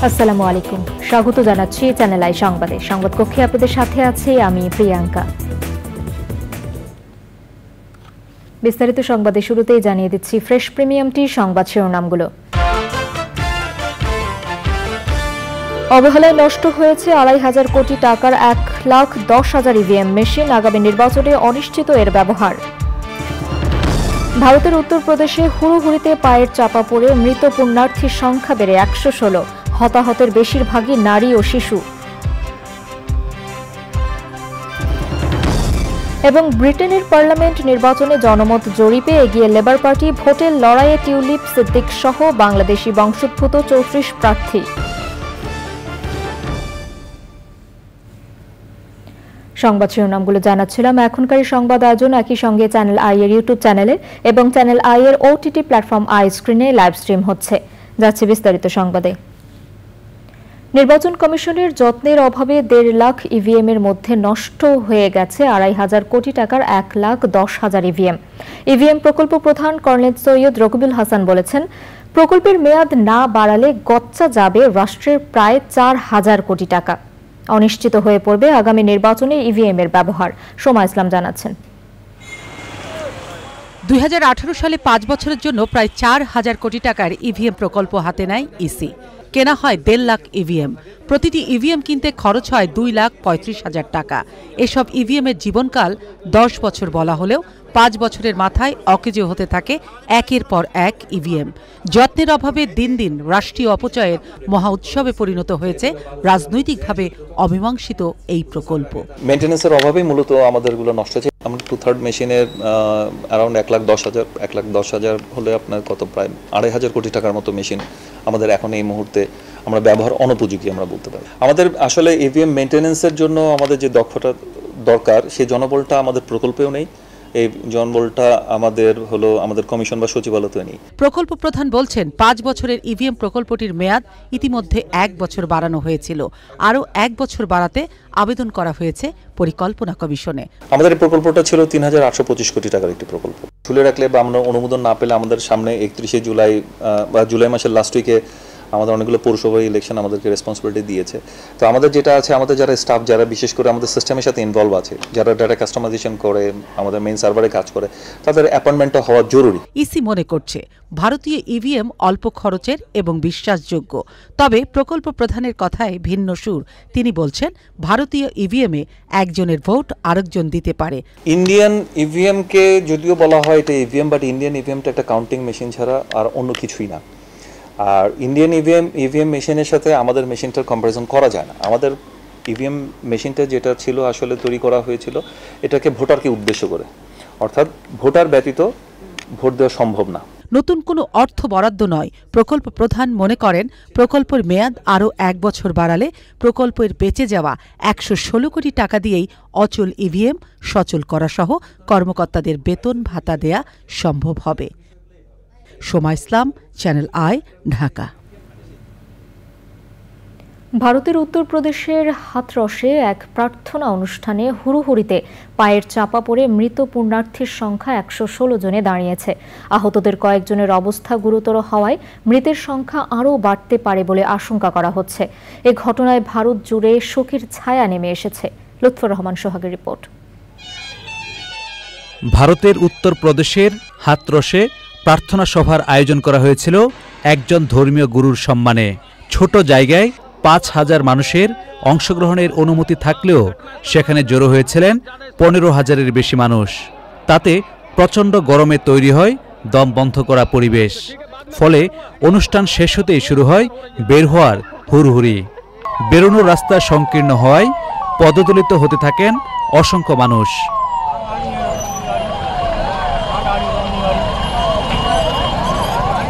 আসসালামু আলাইকুম, স্বাগত জানাচ্ছি চ্যানেল আই সংবাদে। সংবাদ কক্ষে আপনাদের সাথে আছি আমি প্রিয়াঙ্কা। বিস্তারিত সংবাদে শুরুতেই জানিয়ে দিচ্ছি ফ্রেশ প্রিমিয়ামটি সংবাদ শিরোনামগুলো। অবহেলায় নষ্ট হয়েছে ২৫০০ কোটি টাকার ১,১০,০০০ ইভিএম মেশিন, আগামী নির্বাচনে অনিশ্চিত এর ব্যবহার। ভারতের উত্তরপ্রদেশে হুড়োহুড়িতে পায়ের চাপা পড়ে মৃত পুণ্যার্থীর সংখ্যা বেড়ে ১১৬, হতাহতের বেশিরভাগই নারী ও শিশু। এবং ব্রিটেনের পার্লামেন্ট নির্বাচনে জনমত জরিপে এগিয়ে লেবার পার্টি, ভোটের লড়াইয়ে টিউলিপ সিদ্দিক সহ বাংলাদেশি বংশোদ্ভূত ৩৪ প্রার্থী। সংবাদ শিরোনামগুলো জানাচ্ছিলাম। এখনকার সংবাদ আয়োজন একই সঙ্গে চ্যানেল আই এর ইউটিউব চ্যানেলে এবং চ্যানেল আই এর ওটিটি প্ল্যাটফর্ম আই স্ক্রিনে লাইভ স্ট্রিম হচ্ছে। যাচ্ছে বিস্তারিত সংবাদে। নির্বাচন কমিশনের যত্নের অভাবে ১.৫ লাখ ইভিএম এর মধ্যে নষ্ট হয়ে গেছে ২৫০০ কোটি টাকার ১,১০,০০০ ইভিএম। ইভিএম প্রকল্প প্রধান কর্নেল সৈয়দ রকিবুল হাসান বলেছেন, প্রকল্পের মেয়াদ না বাড়ালে গচ্চা যাবে রাষ্ট্রের প্রায় ৪,০০০ কোটি টাকা। অনিশ্চিত হয়ে পড়বে আগামী নির্বাচনে ইভিএম এর ব্যবহার। সোমা ইসলাম জানাচ্ছেন। ২০১৮ সালে ৫ বছরের জন্য প্রায় ৪,০০০ কোটি টাকার ইভিএম প্রকল্প হাতে নেয় ইসি। কেনা হয় ১.৫ লাখ ইভিএম। প্রতিটি ইভিএম কিনতে খরচ হয় ২,৩৫,০০০ টাকা। এসব ইভিএম এর জীবনকাল ১০ বছর বলা হলেও ৫ বছরের মাথায় অকেজো হতে থাকে একের পর এক ইভিএম। যত্নের অভাবে দিন দিন রাষ্ট্রীয় অপচয়ের মহা উৎসবে পরিণত হয়েছে রাজনৈতিকভাবে অমীমাংসিত এই প্রকল্প। মেইনটেনেন্সের অভাবেই মূলত আমাদেরগুলো নষ্ট হয়েছে। আমরা 2/3 মেশিনের অ্যারাউন্ড ১,১০,০০০ হলে আপনার কত প্রায় ২৫০০ কোটি টাকার মতো মেশিন আমাদের এখন এই মুহূর্তে আমরা ব্যবহার অনুপযোগী আমরা বলতে পারি। আমাদের আসলে ইভিএম মেইনটেনেন্সের জন্য আমাদের যে দক্ষতা দরকার সেই জনবলটা আমাদের প্রকল্পেও নেই। এই জনবলটা আমাদের কমিশন বা সচিবালয়তে নেই। প্রকল্প প্রধান বলছেন, ৫ বছরের ইভিএম প্রকল্পটির মেয়াদ ইতিমধ্যে ১ বছর বাড়ানো হয়েছিল। আরও ১ বছর বাড়াতে আবেদন করা হয়েছে পরিকল্পনা কমিশনে। আমাদের এই প্রকল্পটা ছিল ৩,৮২৫ কোটি টাকার একটি প্রকল্প। ঝুলে রাখলে বা আমরা অনুমোদন না পেলে আমাদের সামনে ৩১শে জুলাই বা জুলাই মাসের লাস্ট উইকে আমাদের অনেকগুলো পৌরসভা ইলেকশন আমাদেরকে রেসপন্সিবিলিটি দিয়েছে। তো আমাদের যেটা আছে, আমাদের যারা স্টাফ যারা বিশেষ করে আমাদের সিস্টেমের সাথে ইনভলভ আছে, যারা ডাটা কাস্টমাইজেশন করে, আমাদের মেইন সার্ভারে কাজ করে, তাদের অ্যাপয়েন্টমেন্টটা হওয়া জরুরি। ইসি মনে করছে ভারতীয় ইভিএম অল্প খরচের এবং বিশ্বাসযোগ্য। তবে প্রকল্প প্রধানের কথায় ভিন্ন সুর। তিনি বলছেন, ভারতীয় ইভিএমে একজনের ভোট আরেকজন দিতে পারে। ইন্ডিয়ান ইভিএমকে যদিও বলা হয় এটা ইভিএম, বাট ইন্ডিয়ান ইভিএমটা একটা কাউন্টিং মেশিন ছাড়া আর অন্য কিছুই না। আর ইন্ডিয়ান ইভিএম মেশিনের সাথে আমাদের মেশিনটার কম্পারিজন করা যায় না। আমাদের ইভিএম মেশিনটা যেটা ছিল আসলে তৈরি করা হয়েছিল এটাকে ভোটারকে উদ্দেশ্য করে, অর্থাৎ ভোটার ব্যতীত ভোট দেওয়া সম্ভব না। নতুন কোনো অর্থ বরাদ্দ নয়। প্রকল্প প্রধান মনে করেন, প্রকল্পের মেয়াদ আরও ১ বছর বাড়ালে প্রকল্পের বেঁচে যাওয়া ১১৬ কোটি টাকা দিয়েই অচল ইভিএম সচল করা সহ কর্মকর্তাদের বেতন ভাতা দেয়া সম্ভব হবে। সোমা ইসলাম, চ্যানেল আই, ঢাকা। ভারতের উত্তরপ্রদেশের হাথরসে এক প্রার্থনা অনুষ্ঠানে হুড়োহুড়িতে পায়ের চাপা পড়ে মৃত পুণ্যার্থীর সংখ্যা ১১৬ জনে দাঁড়িয়েছে। আহতদের কয়েকজনের অবস্থা গুরুতর হওয়ায় মৃতের সংখ্যা আরও বাড়তে পারে বলে আশঙ্কা করা হচ্ছে। এ ঘটনায় ভারত জুড়ে শোকের ছায়া নেমে এসেছে। লুৎফর রহমান সোহাগের রিপোর্ট। ভারতের উত্তরপ্রদেশের হাথরসে প্রার্থনা সভার আয়োজন করা হয়েছিল একজন ধর্মীয় গুরুর সম্মানে। ছোট জায়গায় ৫,০০০ মানুষের অংশগ্রহণের অনুমতি থাকলেও সেখানে জড়ো হয়েছিলেন ১৫,০০০-এর বেশি মানুষ। তাতে প্রচণ্ড গরমে তৈরি হয় দম বন্ধ করা পরিবেশ। ফলে অনুষ্ঠান শেষ হতেই শুরু হয় বের হওয়ার হুড়হুড়ি। বেরোনোর রাস্তা সংকীর্ণ হওয়ায় পদদলিত হতে থাকেন অসংখ্য মানুষ।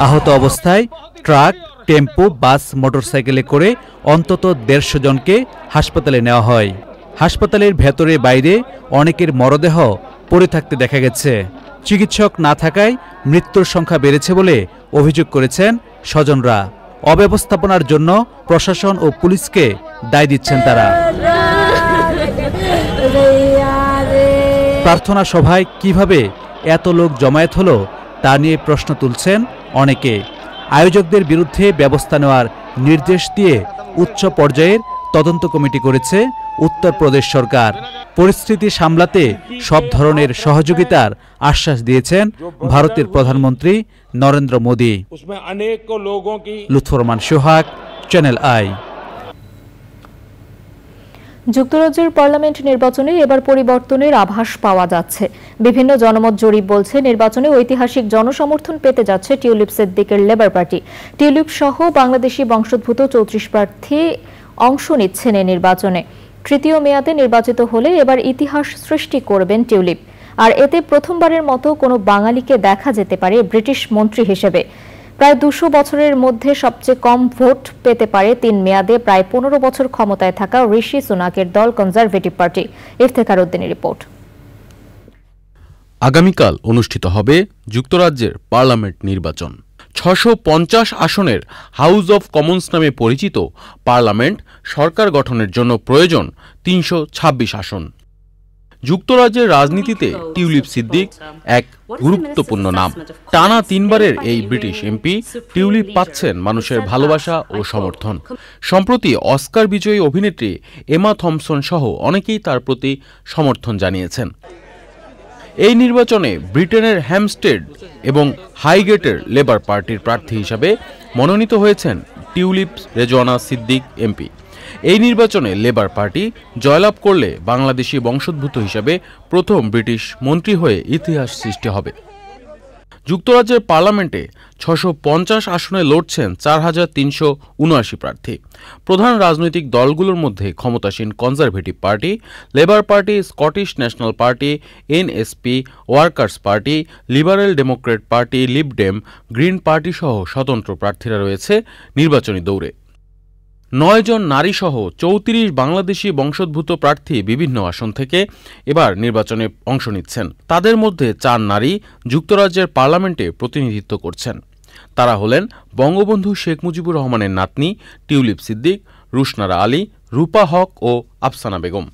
আহত অবস্থায় ট্রাক, টেম্পো, বাস, মোটরসাইকেলে করে অন্তত ১৫০ জনকে হাসপাতালে নেওয়া হয়। হাসপাতালের ভেতরে বাইরে অনেকের মরদেহ পড়ে থাকতে দেখা গেছে। চিকিৎসক না থাকায় মৃত্যুর সংখ্যা বেড়েছে বলে অভিযোগ করেছেন স্বজনরা। অব্যবস্থাপনার জন্য প্রশাসন ও পুলিশকে দায় দিচ্ছেন তারা। প্রার্থনা সভায় কিভাবে এত লোক জমায়েত হলো তা নিয়ে প্রশ্ন তুলছেন অনেকে। আয়োজকদের বিরুদ্ধে ব্যবস্থা নেওয়ার নির্দেশ দিয়ে উচ্চ পর্যায়ের তদন্ত কমিটি করেছে উত্তরপ্রদেশ সরকার। পরিস্থিতি সামলাতে সব ধরনের সহযোগিতার আশ্বাস দিয়েছেন ভারতের প্রধানমন্ত্রী নরেন্দ্র মোদী। লুৎফর রহমান সোহাগ, চ্যানেল আই। যুক্তরাজ্যের পার্লামেন্ট নির্বাচনে এবার পরিবর্তনের আভাস পাওয়া যাচ্ছে। বিভিন্ন জনমত জরিপ বলছে নির্বাচনে ঐতিহাসিক জনসমর্থন পেতে যাচ্ছে টিউলিপ সিদ্দিকের লেবার পার্টি। টিউলিপ সহ বাংলাদেশি বংশোদ্ভূত 34 প্রার্থী অংশ নিচ্ছেন এই নির্বাচনে। তৃতীয় মেয়াদে নির্বাচিত হলে এবার ইতিহাস সৃষ্টি করবেন টিউলিপ। আর এতে প্রথমবারের মতো কোনো বাঙালিকে দেখা যেতে পারে ব্রিটিশ মন্ত্রী হিসেবে। প্রায় 200 বছরের মধ্যে সবচেয়ে কম ভোট পেতে পারে 3 মেয়াদে প্রায় 15 বছর ক্ষমতায় থাকা ঋষি সুনাকের দল কনজারভেটিভ পার্টি। ইফতেখার উদ্দিনের রিপোর্ট। আগামীকাল অনুষ্ঠিত হবে যুক্তরাজ্যের পার্লামেন্ট নির্বাচন। 650 আসনের হাউস অব কমন্স নামে পরিচিত পার্লামেন্ট সরকার গঠনের জন্য প্রয়োজন 326 আসন। যুক্তরাজ্যের রাজনীতিতে টিউলিপ সিদ্দিক এক গুরুত্বপূর্ণ নাম। টানা 3 বারের এই ব্রিটিশ এমপি টিউলিপ পাচ্ছেন মানুষের ভালোবাসা ও সমর্থন। সম্প্রতি অস্কার বিজয়ী অভিনেত্রী এমা থমসন সহ অনেকেই তার প্রতি সমর্থন জানিয়েছেন। এই নির্বাচনে ব্রিটেনের হ্যামস্টেড এবং হাইগেটের লেবার পার্টির প্রার্থী হিসাবে মনোনীত হয়েছেন টিউলিপ রেজওয়ানা সিদ্দিক এমপি। এই নির্বাচনে লেবার পার্টি জয়লাভ করলে বাংলাদেশি বংশোদ্ভূত হিসাবে প্রথম ব্রিটিশ মন্ত্রী হয়ে ইতিহাস সৃষ্টি হবে। যুক্তরাজ্যের পার্লামেন্টে 650 আসনে লড়ছেন 4379 প্রার্থী। প্রধান রাজনৈতিক দলগুলোর মধ্যে ক্ষমতাসীন conservative party, labour party, Scottish national party, NSP, workers party, liberal Democrat party, Lib Dem, green party সহ স্বতন্ত্র প্রার্থীরা রয়েছে নির্বাচনী দৌড়ে। 9 জন নারীসহ 34 বাংলাদেশি বংশোদ্ভূত প্রার্থী বিভিন্ন আসন থেকে এবার নির্বাচনে অংশ নিচ্ছেন। তাদের মধ্যে 4 নারী যুক্তরাজ্যের পার্লামেন্টে প্রতিনিধিত্ব করছেন। তারা হলেন বঙ্গবন্ধু শেখ মুজিবুর রহমানের নাতনি টিউলিপ সিদ্দিক, রুশনারা আলী, রূপা হক ও আফসানা বেগম।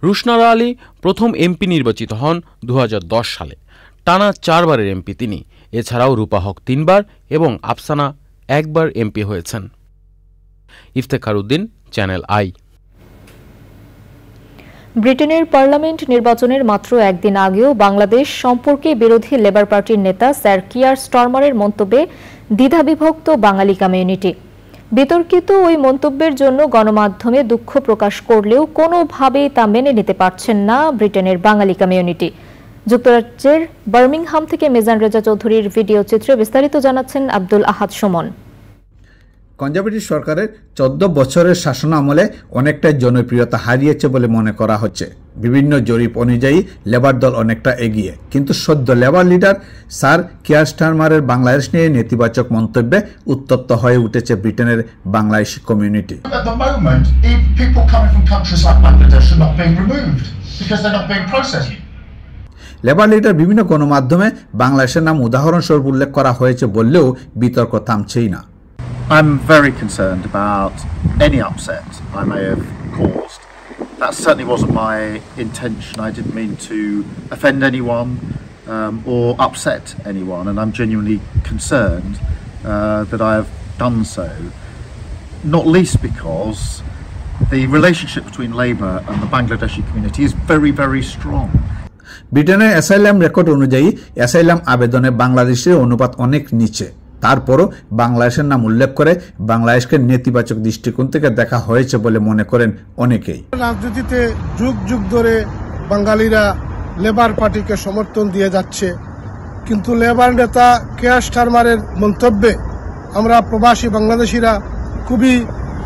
রুশনারা আলী প্রথম এমপি নির্বাচিত হন 2010 সালে। টানা 4 বারের এমপি তিনি। এছাড়াও রূপা হক 3 বার এবং আফসানা 1 বার এমপি হয়েছেন। Iftekhar Uddin, channel I. ব্রিটেনের পার্লামেন্ট নির্বাচনের মাত্র একদিন আগেও বাংলাদেশ সম্পর্কে বিরোধী লেবার পার্টির নেতা স্যার কিয়ার স্টারমারের মন্তব্যে দ্বিধাবিভক্ত বাঙালি কমিউনিটি। বিতর্কিত ওই মন্তব্যের জন্য গণমাধ্যমে দুঃখ প্রকাশ করলেও কোনোভাবেই তা মেনে নিতে পারছেন না ব্রিটেনের বাঙালি কমিউনিটি। যুক্তরাজ্যের বার্মিংহাম থেকে মিজান রেজা চৌধুরীর ভিডিও চিত্রে বিস্তারিত জানাচ্ছেন আব্দুল আহাদ সুমন। কনজারভেটিভ সরকারের 14 বছরের শাসন আমলে অনেকটা জনপ্রিয়তা হারিয়েছে বলে মনে করা হচ্ছে। বিভিন্ন জরিপ অনুযায়ী লেবার দল অনেকটা এগিয়ে, কিন্তু সদ্য লেবার লিডার স্যার কিয়ার স্টারমারের বাংলাদেশ নিয়ে নেতিবাচক মন্তব্যে উত্তপ্ত হয়ে উঠেছে ব্রিটেনের বাংলাদেশি কমিউনিটি। লেবার লিডার বিভিন্ন গণমাধ্যমে বাংলাদেশের নাম উদাহরণস্বরূপ উল্লেখ করা হয়েছে বললেও বিতর্ক থামছেই না। I'm very concerned about any upset I may have caused. That certainly wasn't my intention. I didn't mean to offend anyone or upset anyone, and I'm genuinely concerned that I have done so, not least because the relationship between Labour and the Bangladeshi community is very, very strong. ব্রিটেনের asylum record অনুযায়ী asylum আবেদনে বাংলাদেশের অনুপাত অনেক নিচে। তারপরও বাংলাদেশের নাম উল্লেখ করে বাংলাদেশকে নেতিবাচক দৃষ্টিকোণ থেকে দেখা হয়েছে বলে মনে করেন অনেকেই। রাজনীতিতে যুগ যুগ ধরে বাঙালিরা লেবার পার্টিকে সমর্থন দিয়ে যাচ্ছে, কিন্তু লেবার নেতা কিয়ার স্টারমারের মন্তব্যে আমরা প্রবাসী বাংলাদেশিরা খুবই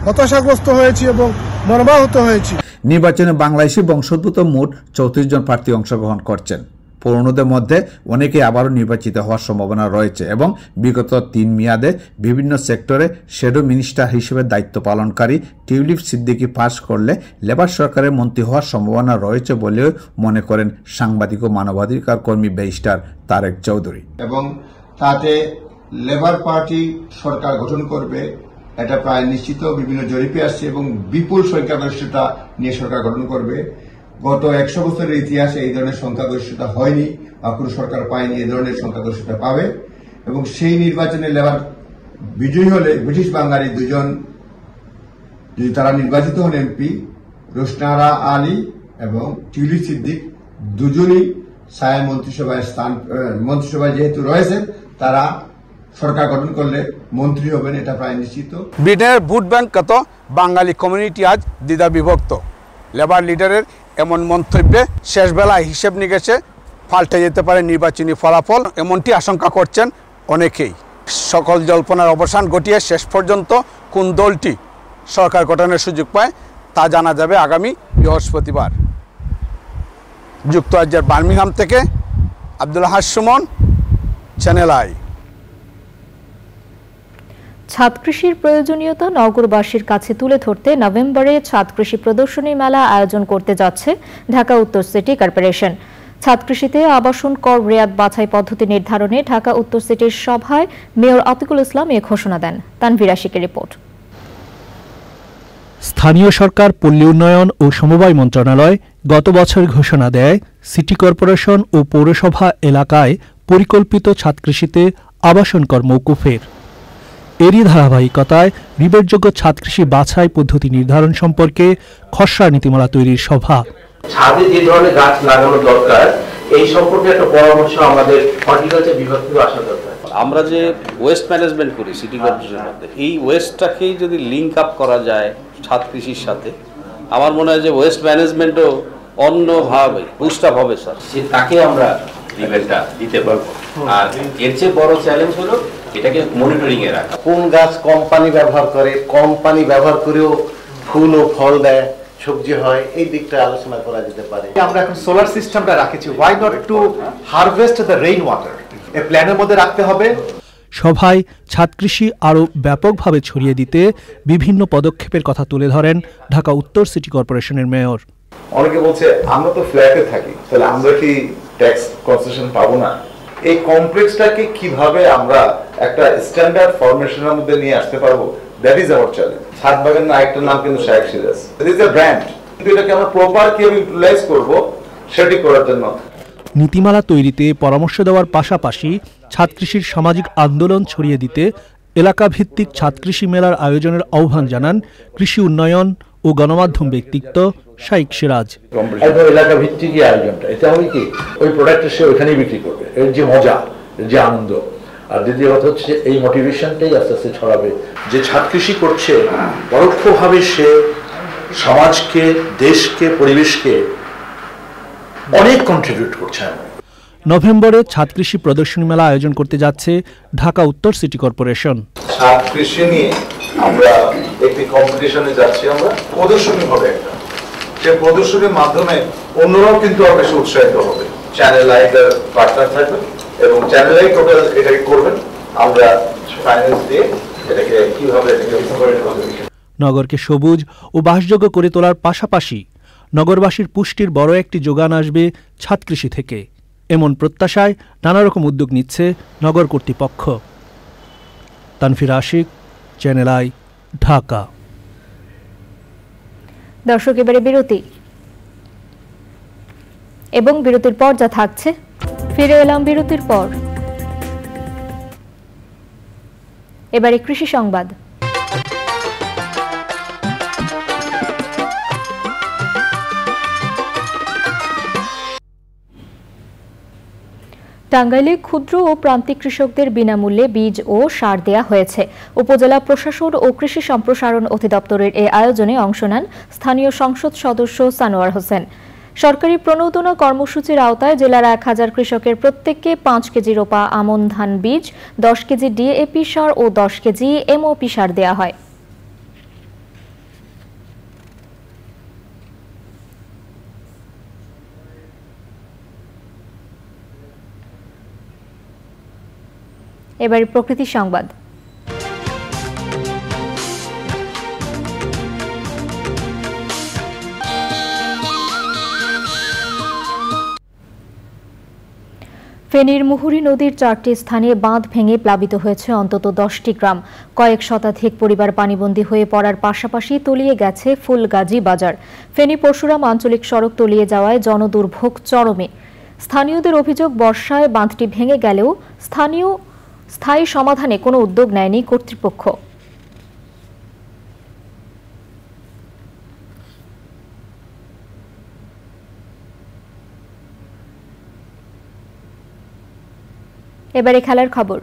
হতাশাগ্রস্ত হয়েছি এবং মর্মাহত হয়েছি। নির্বাচনে বাংলাদেশি বংশোদ্ভূত মোট 34 জন প্রার্থী অংশগ্রহণ করছেন। পুরনোদের মধ্যে অনেকে আবারও নির্বাচিত হওয়ার সম্ভাবনা রয়েছে এবং বিগত 3 মেয়াদে বিভিন্ন সেক্টরে শ্যাডো মিনিস্টার হিসেবে দায়িত্ব পালনকারী টিউলিপ সিদ্দিকি পাস করলে লেবার সরকারের মন্ত্রী হওয়ার সম্ভাবনা রয়েছে বলেও মনে করেন সাংবাদিক ও মানবাধিকার কর্মী ব্যারিস্টার তারেক চৌধুরী। এবং তাতে লেবার পার্টি সরকার গঠন করবে এটা প্রায় নিশ্চিত, বিভিন্ন জরিপে আসছে, এবং বিপুল সংখ্যাগরিষ্ঠতা নিয়ে সরকার গঠন করবে। গত 100 বছরের ইতিহাসে এই ধরনের সংখ্যাগরিষ্ঠতা হয়নি বা কোনো সরকার পায়নি, এই ধরনের সংখ্যাগরিষ্ঠতা পাবে এবং সেই নির্বাচনে লেবার বিজয়ী হলে ব্রিটিশ বাঙালি দুজন যদি তারা নির্বাচিত হন এমপি, রোশনারা আলী এবং টিউলিপ সিদ্দিক দুজনই ছায়া মন্ত্রিসভায় যেহেতু রয়েছেন, তারা সরকার গঠন করলে মন্ত্রী হবেন, এটা প্রায় নিশ্চিত। ব্রিটেনের ভোট ব্যাংক কত বাঙালি কমিউনিটি আজ দ্বিধা বিভক্ত। লেবার লিডারের এমন মন্তব্যে শেষ বেলায় হিসেব নিকেশে পাল্টে যেতে পারে নির্বাচনী ফলাফল, এমনটি আশঙ্কা করছেন অনেকেই। সকল জল্পনার অবসান ঘটিয়ে শেষ পর্যন্ত কোন দলটি সরকার গঠনের সুযোগ পায় তা জানা যাবে আগামী বৃহস্পতিবার। যুক্তরাজ্যের বার্মিংহাম থেকে আব্দুল হাস সুমন, চ্যানেল আই। ছাদ কৃষির প্রয়োজনীয়তা নগরবাসীর কাছে তুলে ধরতে নভেম্বরে ছাদ কৃষি প্রদর্শনী মেলা আয়োজন করতে যাচ্ছে ঢাকা উত্তর সিটি কর্পোরেশন। ছাদ কৃষিতে আবাসন কর রেয়াত বাছাই পদ্ধতি নির্ধারণে ঢাকা উত্তর সিটির সভায় মেয়র আতিকুল ইসলাম এ ঘোষণা দেন। তানভীর আশিকের রিপোর্ট। স্থানীয় সরকার, পল্লী উন্নয়ন ও সমবায় মন্ত্রণালয় গত বছর ঘোষণা দেয় সিটি কর্পোরেশন ও পৌরসভা এলাকায় পরিকল্পিত ছাদ কৃষিতে আবাসন কর মওকুফের। এরই ধারাবাহিকতায় রিবেটযোগ্য ছাদ কৃষি বাছাই পদ্ধতি নির্ধারণ সম্পর্কে খসড়া নীতিমালা তৈরির সভা। ছাদে যে ধরনের গাছ লাগানো দরকার এই সম্পর্কে একটা পরামর্শ আমাদের হর্টিকালচার বিভাগ থেকে আসা দরকার। আমরা যে ওয়েস্ট ম্যানেজমেন্ট করি সিটি কর্পোরেশনের মধ্যে, এই ওয়েস্টটাকেই যদি লিঙ্ক আপ করা যায় ছাদ কৃষির সাথে, আমার মনে হয় যে ওয়েস্ট ম্যানেজমেন্টও অন্যভাবে বুস্ট আপ হবে স্যার, তাকে আমরা রিবেটটা দিতে পারবো। আর এর চেয়ে বড় চ্যালেঞ্জ হলো এটাকে মনিটরিং এ রাখা। কোন গাছ কম পানি ব্যবহার করে, কম পানি ব্যবহার করেও ফুল ও ফল দেয়, সবজি হয়, এই দিকটা আলোচনা করা যেতে পারে। আমরা এখন সোলার সিস্টেমটা রাখেছি, why not to harvest the rain water, এই প্ল্যানের মধ্যে রাখতে হবে। সভায় ছাদ কৃষি আরও ব্যাপকভাবে ছড়িয়ে দিতে বিভিন্ন পদক্ষেপের কথা তুলে ধরেন ঢাকা উত্তর সিটি কর্পোরেশনের মেয়র। অনেকে বলছে আমরা তো ফ্ল্যাটে থাকি, তাহলে আমরা কি ট্যাক্স কনসেশন পাবো না? এই কমপ্লেক্সটাকে কিভাবে আমরা একটা স্ট্যান্ডার্ড ফরমেশনের মধ্যে নিয়ে আসতে পারবো, দ্যাট ইজ আওয়ার চ্যালেঞ্জ। ছাদ বাগানের আরেকটা নাম কিন্তু শায়েখ Siraj, it is a brand, কিন্তু এটাকে আমরা প্রপার কিভাবে ইউটিলাইজ করব সেটি করার জন্য নীতিমালা তৈরিতে পরামর্শ দেওয়ার পাশাপাশি ছাদ কৃষির সামাজিক আন্দোলন ছড়িয়ে দিতে এলাকা ভিত্তিক ছাদ কৃষি মেলার আয়োজনের আহ্বান জানান কৃষি উন্নয়ন ও গণমাধ্যম ব্যক্তিত্ব শাইখ সিরাজ। একদম এলাকা ভিত্তিক আয়োজনটা, এতে হবে কি ওই প্রোডাক্টটা সে ওইখানেই বিক্রি করবে, এর যে মজা, এর যে আনন্দ। আর দ্বিতীয় কথা হচ্ছে এই মোটিভেশনটাই আস্তে আস্তে ছড়াবে। যে ছাদ কৃষি করছে পরোক্ষভাবে সে সমাজকে, দেশকে, পরিবেশকে অনেক কন্ট্রিবিউট করছে। নভেম্বরে ছাদ কৃষি প্রদর্শনী মেলা আয়োজন করতে যাচ্ছে ঢাকা উত্তর সিটি কর্পোরেশন। ছাদ কৃষি নিয়ে আমরা একটি কম্পিটিশনে যাচ্ছি, আমরা প্রদর্শনী হবে একটা, সেই প্রদর্শনীর মাধ্যমে অন্যরাও কিন্তু আরো বেশি উৎসাহিত হবে। চ্যানেল আই এর পার্টনার থাকবে এবং চ্যানেল আই টোটাল এটাকে করবেন, আমরা ফাইন্যান্স দিয়ে এটাকে কিভাবে নগরকে সবুজ ও বাসযোগ্য করে তোলার পাশাপাশি নগরবাসীর পুষ্টির বড় একটি যোগান আসবে ছাদ কৃষি থেকে, এমন প্রত্যাশায় নানা রকম উদ্যোগ নিচ্ছে নগর কর্তৃপক্ষ। Tanvir Ashik, channel I, Dhaka. দর্শক, এবারে বিরতি এবং বিরতির পর যা থাকছে, ফিরে এলাম বিরতির পর। এবারে কৃষি সংবাদ। টাঙ্গাইলে ক্ষুদ্র ও প্রান্তিক কৃষকদের বিনামূল্যে বীজ ও সার দেয়া হয়েছে। উপজেলা প্রশাসন ও কৃষি সম্প্রসারণ অধিদপ্তরের এই আয়োজনে অংশ নেন স্থানীয় সংসদ সদস্য সানোয়ার হোসেন। সরকারি প্রণোদনা কর্মসূচির আওতায় জেলার 1000 কৃষকের প্রত্যেককে 5 কেজি রোপা আমন ধান বীজ, 10 কেজি ডিএপি সার ও 10 কেজি এমওপি সার দেয়া হয়। এবারে প্রকৃতি সংবাদ। ফেনীর মুহুরী নদীর 4টি স্থানে বাঁধ ভেঙে প্লাবিত হয়েছে অন্তত 10টি গ্রাম। কয়েক শতাধিক পরিবার পানিবন্দী হয়ে পড়ার পাশাপাশি তলিয়ে গেছে ফুলগাজী বাজার। ফেনী পরশুরাম আঞ্চলিক সড়ক তলিয়ে যাওয়ায় জনদুর্ভোগ চরমে। স্থানীয়দের অভিযোগ, বর্ষায় বাঁধটি ভেঙে গেলেও স্থানীয় স্থায়ী সমাধানে কোনো উদ্যোগ নেয়নি কর্তৃপক্ষ। এবারে খেলার খবর।